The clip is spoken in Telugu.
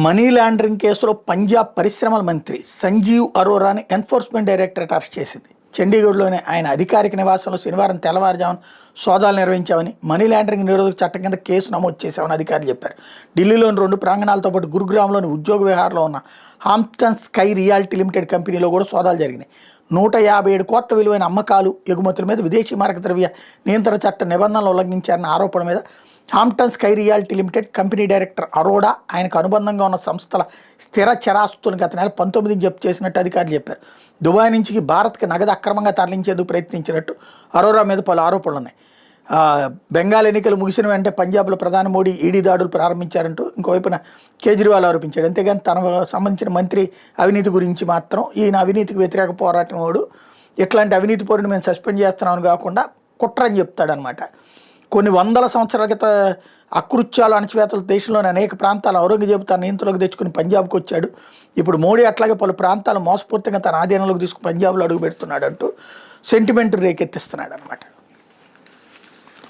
మనీ లాండరింగ్ కేసులో పంజాబ్ పరిశ్రమల మంత్రి సంజీవ్ అరోరాని ఎన్ఫోర్స్మెంట్ డైరెక్టరేట్ అరెస్ట్ చేసింది. చండీగఢ్లోని ఆయన అధికారిక నివాసంలో శనివారం తెల్లవారుజామున సోదాలు నిర్వహించామని, మనీ లాండరింగ్ నిరోధక చట్టం కింద కేసు నమోదు చేశామని అధికారులు చెప్పారు. ఢిల్లీలోని 2 ప్రాంగణాలతో పాటు గురుగ్రామ్లోని ఉద్యోగ విహార్లో ఉన్న హాంప్టన్ స్కై రియాలిటీ లిమిటెడ్ కంపెనీలో కూడా సోదాలు జరిగినాయి. 157 కోట్ల విలువైన అమ్మకాలు, ఎగుమతుల మీద విదేశీ మారక ద్రవ్య నియంత్రణ చట్ట నిబంధనలు ఉల్లంఘించారన్న ఆరోపణ మీద Hampton sky reality limited company director Arora, ఆయనకు అనుబంధంగా ఉన్న సంస్థల స్థిర చరాస్తులను గత నెల 19 జప్తు చేసినట్టు అధికారులు చెప్పారు. దుబాయ్ నుంచి భారత్కి నగదు అక్రమంగా తరలించేందుకు ప్రయత్నించినట్టు అరోరా మీద పలు ఆరోపణలు ఉన్నాయి. బెంగాల్ ఎన్నికలు ముగిసిన వెంటనే పంజాబ్లో ప్రధాని మోడీ ఈడీ దాడులు ప్రారంభించారంటూ ఇంకోవైపున కేజ్రీవాల్ ఆరోపించాడు. అంతేగాని తనకు సంబంధించిన మంత్రి అవినీతి గురించి మాత్రం ఈయన అవినీతికి వ్యతిరేక పోరాటం వాడు, ఇట్లాంటి అవినీతి పౌరుని మేము సస్పెండ్ చేస్తున్నామని కాకుండా కుట్ర అని చెప్తాడనమాట. కొన్ని వందల సంవత్సరాల క్రితం అకృత్యాలు, అణచివేతలు దేశంలోని అనేక ప్రాంతాలు ఔరంగజేబు తన నియంత్రణలోకి తెచ్చుకుని పంజాబ్కి వచ్చాడు. ఇప్పుడు మోడీ అట్లాగే పలు ప్రాంతాలు మోసపూర్తిగా తన ఆధీనంలోకి తీసుకుని పంజాబ్లో అడుగు పెడుతున్నాడు అంటూ సెంటిమెంట్ రేకెత్తిస్తున్నాడు అనమాట.